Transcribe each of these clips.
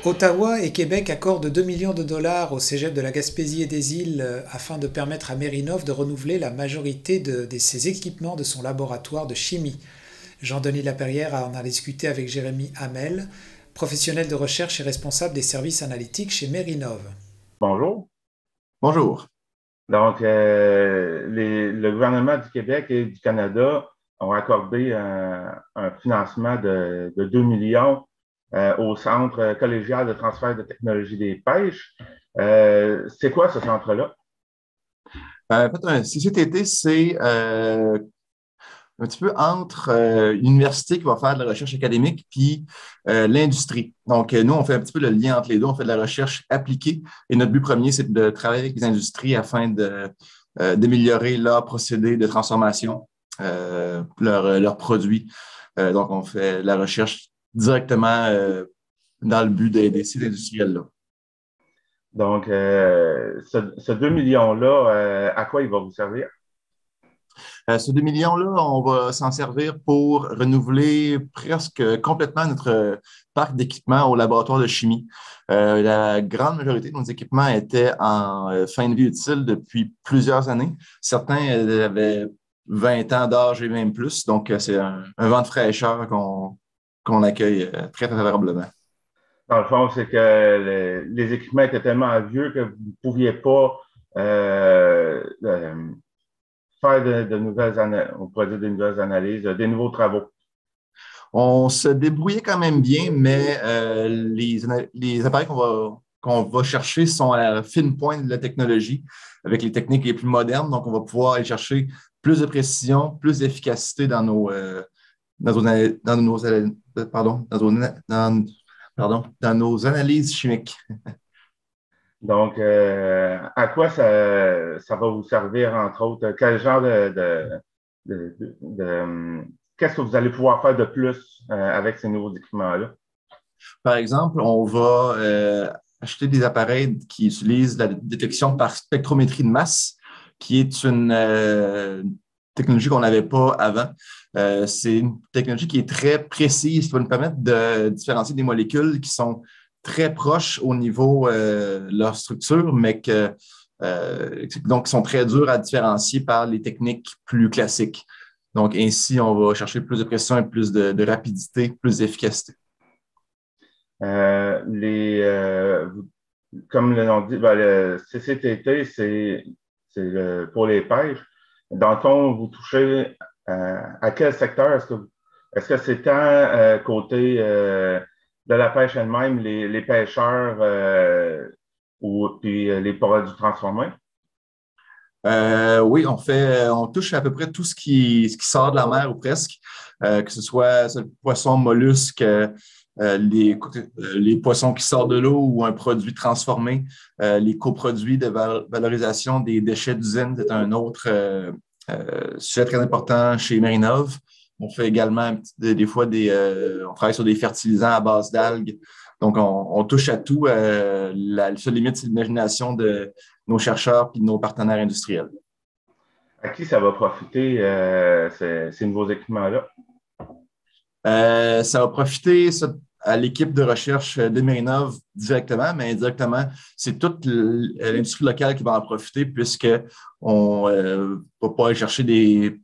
Ottawa et Québec accordent 2 millions de dollars au Cégep de la Gaspésie et des Îles afin de permettre à Mérinov de renouveler la majorité de ses équipements de son laboratoire de chimie. Jean-Denis Laperrière en a discuté avec Jérémy Hamel, professionnel de recherche et responsable des services analytiques chez Mérinov. Bonjour. Bonjour. Donc, le gouvernement du Québec et du Canada ont accordé un financement de 2 millions au Centre collégial de transfert de technologie des pêches. C'est quoi ce centre-là? En fait, un CCTT, c'est un petit peu entre l'université qui va faire de la recherche académique puis l'industrie. Donc, nous, on fait un petit peu le lien entre les deux. On fait de la recherche appliquée et notre but premier, c'est de travailler avec les industries afin d'améliorer leurs procédés de transformation, leurs produits. Donc, on fait de la recherche directement dans le but d'aider ces industriels-là. Donc, ce 2 millions-là, à quoi il va vous servir? Ce 2 millions-là, on va s'en servir pour renouveler presque complètement notre parc d'équipements au laboratoire de chimie. La grande majorité de nos équipements étaient en fin de vie utile depuis plusieurs années. Certains avaient 20 ans d'âge et même plus. Donc, c'est un vent de fraîcheur qu'on accueille très favorablement. Dans le fond, c'est que les équipements étaient tellement vieux que vous ne pouviez pas faire de nouvelles analyses, on pourrait dire des nouvelles analyses, des nouveaux travaux. On se débrouillait quand même bien, mais les appareils qu'on va chercher sont à la fine pointe de la technologie avec les techniques les plus modernes. Donc, on va pouvoir aller chercher plus de précision, plus d'efficacité dans nos analyses chimiques. Donc, à quoi ça va vous servir, entre autres? Quel genre qu'est-ce que vous allez pouvoir faire de plus avec ces nouveaux équipements-là? Par exemple, on va acheter des appareils qui utilisent la détection par spectrométrie de masse, qui est une technologie qu'on n'avait pas avant. C'est une technologie qui est très précise, qui va nous permettre de différencier des molécules qui sont très proches au niveau de leur structure, mais donc qui sont très dures à différencier par les techniques plus classiques. Donc, ainsi, on va chercher plus de précision et plus de rapidité, plus d'efficacité. Comme le nom dit, ben, le CCTT, c'est pour les pêches. Dans le fond, vous touchez à quel secteur? Est-ce que c'est tant côté de la pêche elle-même, les pêcheurs ou puis les produits transformés? Oui, on touche à peu près tout ce qui sort de la mer ou presque, que ce soit le poisson, mollusque, les poissons qui sortent de l'eau ou un produit transformé, les coproduits de valorisation des déchets d'usine, c'est un autre sujet très important chez Mérinov. On fait également des fois on travaille sur des fertilisants à base d'algues. Donc, on touche à tout. La seule limite, c'est l'imagination de nos chercheurs et de nos partenaires industriels. À qui ça va profiter, ces nouveaux équipements-là? Ça va profiter à l'équipe de recherche de Mérinov directement, mais indirectement, c'est toute l'industrie locale qui va en profiter puisqu'on va pouvoir aller chercher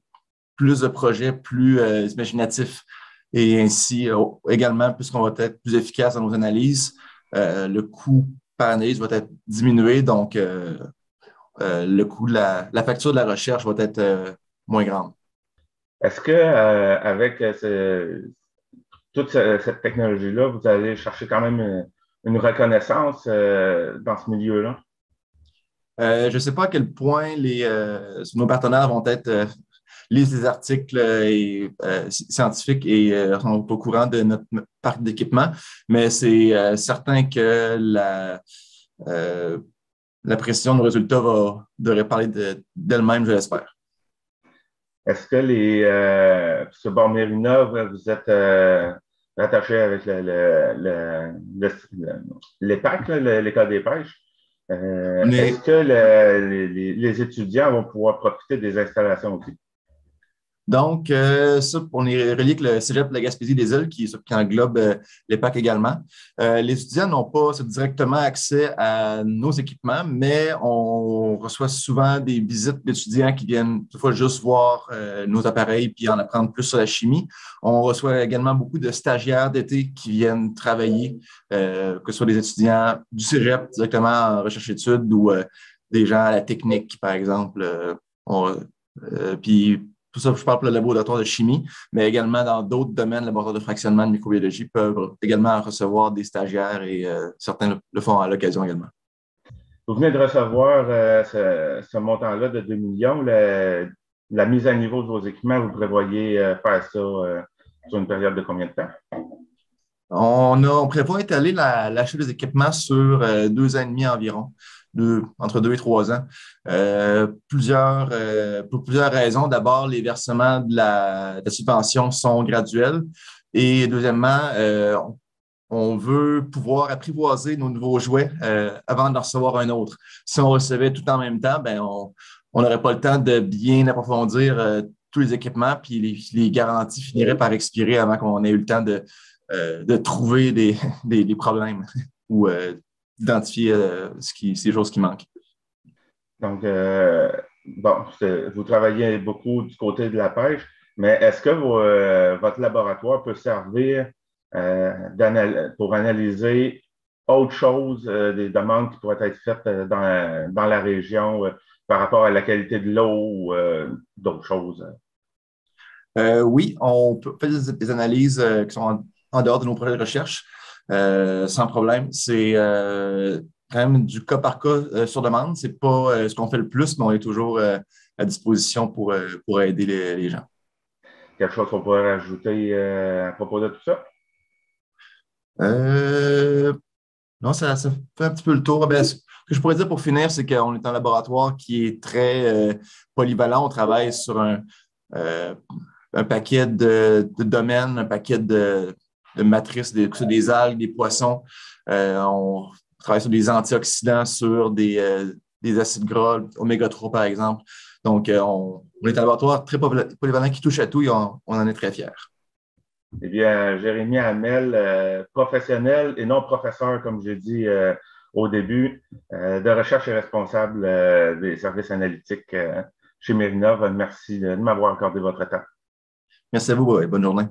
plus de projets plus imaginatifs. Et ainsi, également, puisqu'on va être plus efficace dans nos analyses, le coût par analyse va être diminué. Donc, le coût de la facture de la recherche va être moins grande. Est-ce que avec toute cette technologie-là, vous allez chercher quand même une reconnaissance dans ce milieu-là? Je ne sais pas à quel point nos partenaires vont être lisent des articles scientifiques et sont au courant de notre parc d'équipement, mais c'est certain que la précision de nos résultats devrait parler d'elle-même, je l'espère. Est-ce que ce bord Mérinov, vous êtes rattaché avec l'EPAC, l'École des pêches? Est-ce que les étudiants vont pouvoir profiter des installations aussi? Donc, ça, on est relié avec le Cégep de la Gaspésie-des-Îles qui englobe l'EPAC également. Les étudiants n'ont pas directement accès à nos équipements, mais on reçoit souvent des visites d'étudiants qui viennent des fois juste voir nos appareils puis en apprendre plus sur la chimie. On reçoit également beaucoup de stagiaires d'été qui viennent travailler, que ce soit des étudiants du Cégep directement en recherche-études ou des gens à la technique, par exemple. Puis tout ça, je parle pour le laboratoire de chimie, mais également dans d'autres domaines, laboratoire de fractionnement, de microbiologie, peuvent également recevoir des stagiaires et certains le font à l'occasion également. Vous venez de recevoir ce montant-là de 2 millions. La mise à niveau de vos équipements, vous prévoyez faire ça sur une période de combien de temps? On prévoit étaler l'achat des équipements sur 2 ans et demi environ, entre 2 et 3 ans. Pour plusieurs raisons. D'abord, les versements de la subvention sont graduels. Et deuxièmement, on veut pouvoir apprivoiser nos nouveaux jouets avant d'en recevoir un autre. Si on recevait tout en même temps, ben on n'aurait pas le temps de bien approfondir tous les équipements, puis les garanties finiraient par expirer avant qu'on ait eu le temps de trouver des problèmes ou d'identifier ces choses qui manquent. Donc, bon, vous travaillez beaucoup du côté de la pêche, mais est-ce que votre laboratoire peut servir pour analyser autre chose, des demandes qui pourraient être faites dans la région par rapport à la qualité de l'eau ou d'autres choses? Oui, on peut faire des analyses qui sont en dehors de nos projets de recherche, sans problème. C'est quand même du cas par cas sur demande. C'est pas ce qu'on fait le plus, mais on est toujours à disposition pour aider les gens. Quelque chose qu'on pourrait rajouter à propos de tout ça? Non, ça fait un petit peu le tour. Ben, ce que je pourrais dire pour finir, c'est qu'on est un laboratoire qui est très polyvalent. On travaille sur un paquet de domaines, un paquet de matrices, des algues, des poissons. On travaille sur des antioxydants, sur des acides gras, oméga 3 par exemple. Donc, on est un laboratoire très polyvalent qui touche à tout et on en est très fiers. Eh bien, Jérémy Hamel, professionnel et non professeur, comme j'ai dit au début, de recherche et responsable des services analytiques chez Mérinov. Merci de m'avoir accordé votre temps. Merci à vous et bonne journée.